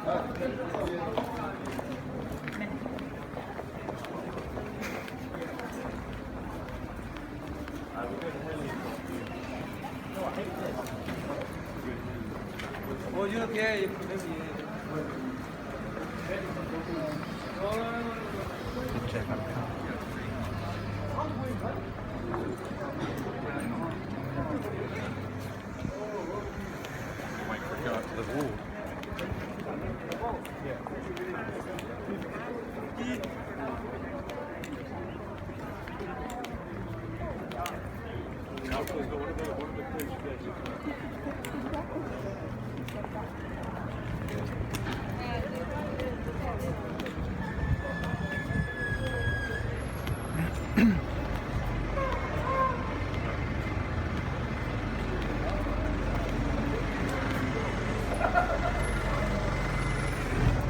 Wait for it to go up to the wall.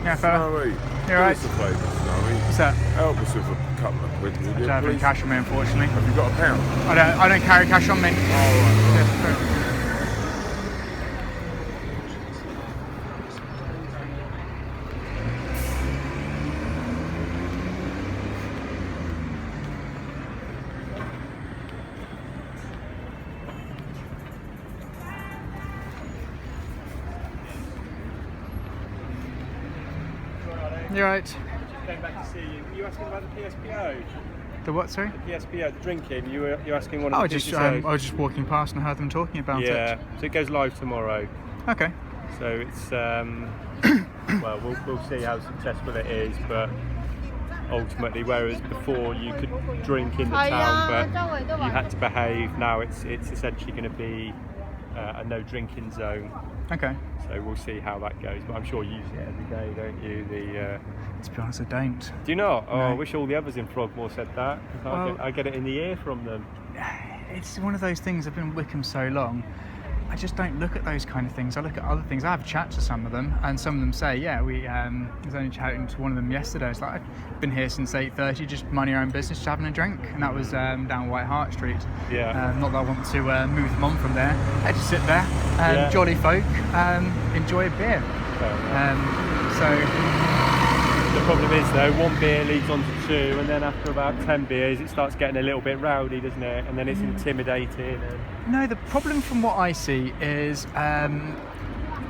Yeah, fella. Snowy, You alright? do us a favour, Snowy. What's that? Help us with a couple of quid, will I you, don't have any please? cash on me, unfortunately. Have you got a pound? I don't carry cash on me. You're right. Came back to see you. Were you asking about the PSPO? The what, sorry? The PSPO, the drinking. You were asking one of I the was just business I was just walking past and heard them talking about Yeah. it. So it goes live tomorrow. Okay. So it's well, we'll see how successful it is, but ultimately, whereas before you could drink in the town, but you had to behave. Now it's essentially going to be a no drinking zone. Okay. So we'll see how that goes. But I'm sure you use it every day, don't you? To be honest, I don't. Do you not? Oh, No. I wish all the others in Frogmore said that. 'Cause Well- I get it in the ear from them. It's one of those things. I've been in Wickham so long. I just don't look at those kind of things. I look at other things. I have a chat to some of them, and some of them say, "Yeah, we." I was only chatting to one of them yesterday. It's like, I've been here since 8:30, just minding our own business, just having a drink, and that was down White Hart Street. Yeah. Not that I want to move them on from there. I just sit there, Yeah. jolly folk, enjoy a beer. Fair enough. So The problem is though, one beer leads on to two, and then after about 10 beers, it starts getting a little bit rowdy, doesn't it? And then it's intimidating. no, the problem from what I see is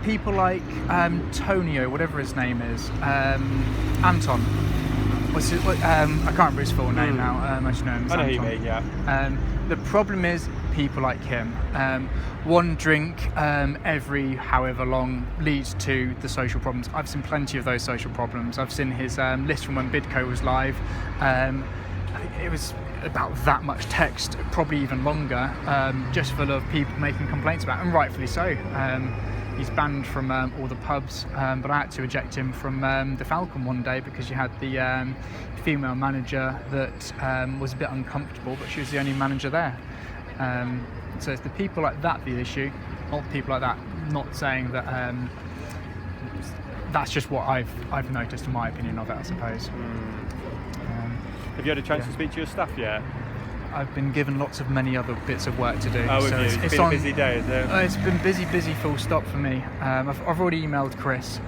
people like Tonio, whatever his name is, Anton. What's his, I can't remember his full name now. I just know him as I know who you Anton. mean, yeah. The problem is people like him. One drink every however long leads to the social problems. I've seen plenty of those social problems. I've seen his list from when Bidco was live. I think it was about that much text, probably even longer, just full of people making complaints about it, and rightfully so. He's banned from all the pubs, but I had to eject him from the Falcon one day because you had the female manager that was a bit uncomfortable, but she was the only manager there. So it's the people like that the issue, not the people like that. Not saying that that's just what I've noticed in my opinion of it, I suppose. Have you had a chance to speak to your staff yet? I've been given lots of many other bits of work to do. Oh, so have you? It's been a busy day, is it? It's been busy, full stop for me. I've already emailed Chris.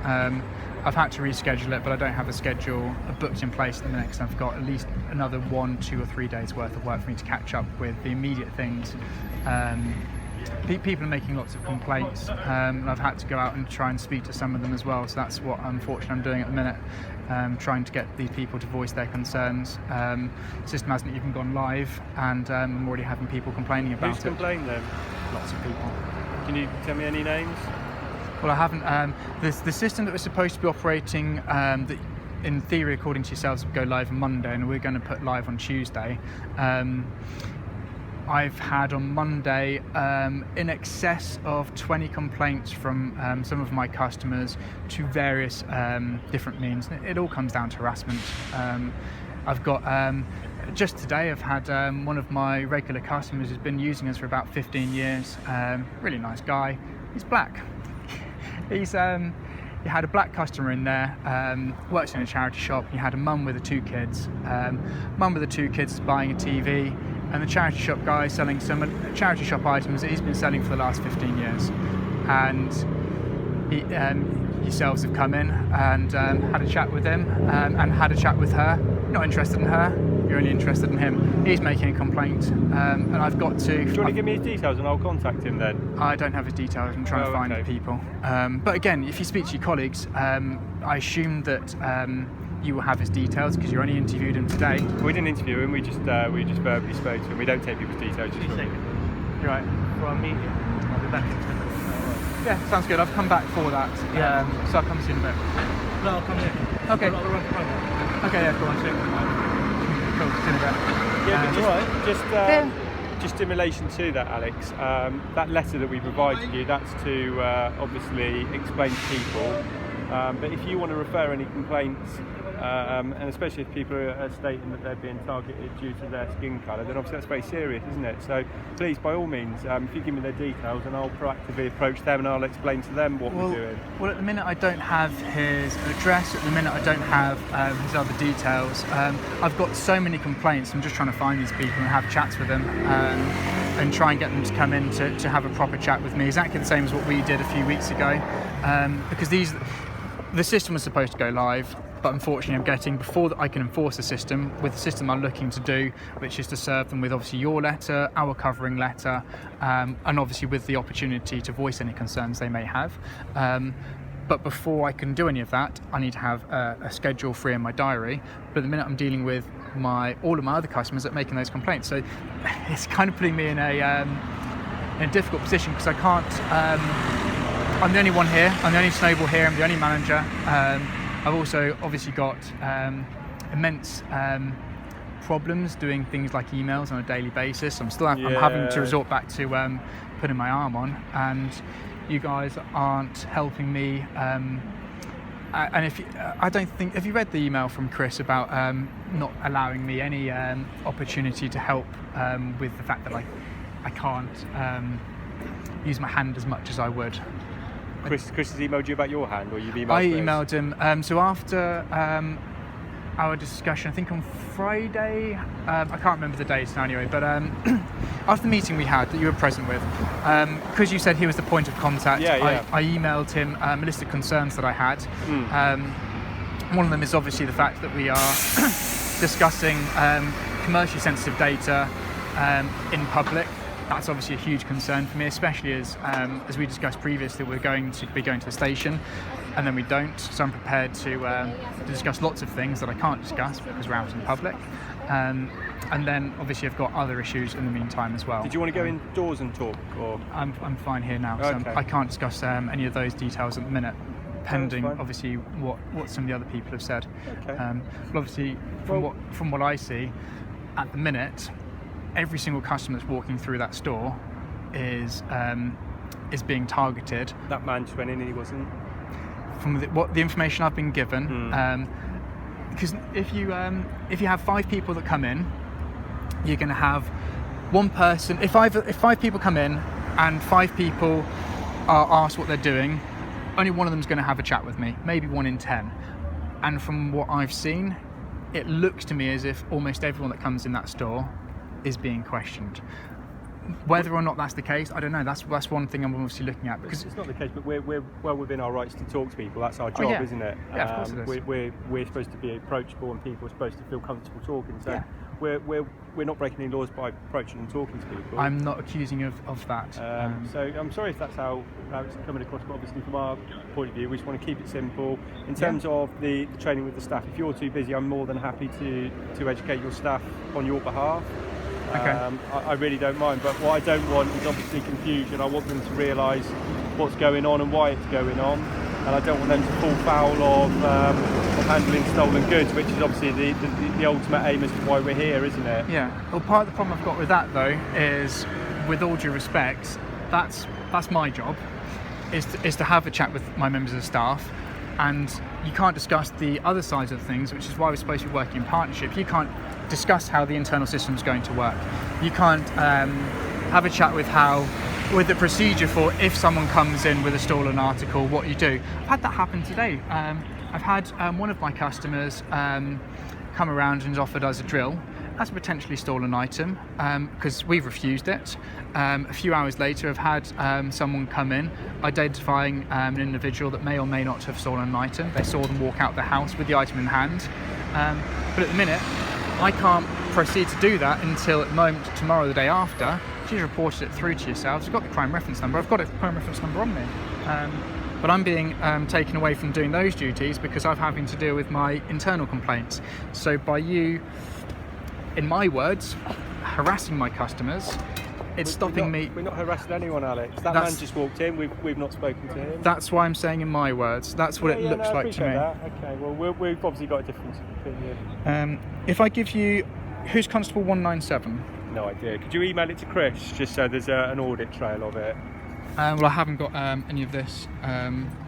I've had to reschedule it, but I don't have a schedule booked in place at the minute because I've got at least another 1, 2 or 3 days worth of work for me to catch up with the immediate things. People are making lots of complaints, and I've had to go out and try and speak to some of them as well. So that's what unfortunately I'm doing at the minute, trying to get these people to voice their concerns. The system hasn't even gone live, and I'm already having people complaining about Who's it. complained then? Lots of people. Can you tell me any names? Well, I haven't. The system that was supposed to be operating, that in theory, according to yourselves, would go live on Monday, and we're going to put live on Tuesday. I've had on Monday in excess of 20 complaints from some of my customers to various different means. It all comes down to harassment. I've got just today I've had one of my regular customers who's been using us for about 15 years. Really nice guy. He's black. He's he had a black customer in there, works in a charity shop. He had a mum with the 2 kids. Mum with the 2 kids is buying a TV, and the charity shop guy is selling some charity shop items that he's been selling for the last 15 years. And yourselves have come in and had a chat with him and had a chat with her. Not interested in her, you're only interested in him. He's making a complaint, and I've got to... Do you want to give me his details and I'll contact him then? I don't have his details, I'm trying to find the people. But again, if you speak to your colleagues, I assume that you will have his details because you only interviewed him today. We didn't interview him, we just verbally spoke to him. We don't take people's details. Just You're right. For a meeting. I'll be back in 10 minutes. Yeah, sounds good. I've come back for that. Yeah. So I'll come see you in a bit. No, I'll come here. Okay. I'll run the phone. Okay, yeah, cool. Cool, see you in a bit. Yeah, but Yeah. just in relation to that, Alex, that letter that we provided you, that's to obviously explain to people. But if you want to refer any complaints, and especially if people are stating that they're being targeted due to their skin colour, then obviously that's very serious, isn't it? So please, by all means, if you give me their details, and I'll proactively approach them and I'll explain to them what we're doing. Well, at the minute I don't have his address, at the minute I don't have his other details. I've got so many complaints, I'm just trying to find these people and have chats with them and try and get them to come in to have a proper chat with me, exactly the same as what we did a few weeks ago. Because the system was supposed to go live, but unfortunately I'm getting, before I can enforce the system, with the system I'm looking to do, which is to serve them with obviously your letter, our covering letter, and obviously with the opportunity to voice any concerns they may have. But before I can do any of that, I need to have a schedule free in my diary. But at the minute I'm dealing with all of my other customers that are making those complaints. So it's kind of putting me in a difficult position because I can't... I'm the only one here, I'm the only snowball here, I'm the only manager. I've also obviously got immense problems doing things like emails on a daily basis. I'm having to resort back to putting my arm on, and you guys aren't helping me. And have you read the email from Chris about not allowing me any opportunity to help with the fact that I can't use my hand as much as I would? Chris has emailed you about your hand, or you've emailed I emailed him. So after our discussion, I think on Friday, I can't remember the dates now anyway, but after the meeting we had that you were present with, because you said he was the point of contact, I emailed him a list of concerns that I had. One of them is obviously the fact that we are discussing commercially sensitive data in public. That's obviously a huge concern for me, especially as we discussed previously, we're going to be going to the station and then we don't. So I'm prepared to discuss lots of things that I can't discuss because we're out in public. And then obviously I've got other issues in the meantime as well. Did you want to go indoors and talk? Or I'm fine here now, so I can't discuss any of those details at the minute, pending obviously what some of the other people have said. Okay. But obviously from what I see at the minute, every single customer that's walking through that store is being targeted. That man just went in and he wasn't. From the information I've been given, because if you have 5 people that come in, you're going to have one person. If 5 people come in and 5 people are asked what they're doing, only one of them is going to have a chat with me. Maybe 1 in 10. And from what I've seen, it looks to me as if almost everyone that comes in that store is being questioned. Whether or not that's the case, I don't know. That's one thing I'm obviously looking at, because it's not the case. But we're well within our rights to talk to people. That's our job, isn't it? Yeah, of course it is. We're supposed to be approachable, and people are supposed to feel comfortable talking. So we're not breaking any laws by approaching and talking to people. I'm not accusing of that. So I'm sorry if that's how it's coming across. But obviously, from our point of view, we just want to keep it simple. In terms of the training with the staff, if you're too busy, I'm more than happy to educate your staff on your behalf. Okay. I really don't mind, but what I don't want is obviously confusion. I want them to realise what's going on and why it's going on, and I don't want them to fall foul of handling stolen goods, which is obviously the ultimate aim as to why we're here, isn't it? Yeah. Well, part of the problem I've got with that though is, with all due respect, that's my job, is to have a chat with my members of staff. And you can't discuss the other sides of things, which is why we're supposed to be working in partnership. You can't discuss how the internal system is going to work. You can't have a chat with the procedure for if someone comes in with a stolen article, what you do. I've had that happen today. I've had one of my customers come around and offered us a drill, as a potentially stolen item because we've refused it. A few hours later, I've had someone come in identifying an individual that may or may not have stolen an item. They saw them walk out the house with the item in hand. But at the minute, I can't proceed to do that until at the moment tomorrow, the day after. She's reported it through to yourselves. I've got the crime reference number. I've got a crime reference number on me. But I'm being taken away from doing those duties because I'm having to deal with my internal complaints. So by you, in my words, harassing my customers, it's stopping me. We're not harassing anyone, Alex. That man just walked in. We've not spoken to him. That's why I'm saying in my words. That's what it looks like to me. That. Okay. Well, we've obviously got a different opinion. If I give you, who's Constable 197? No idea. Could you email it to Chris just so there's an audit trail of it? Well, I haven't got any of this.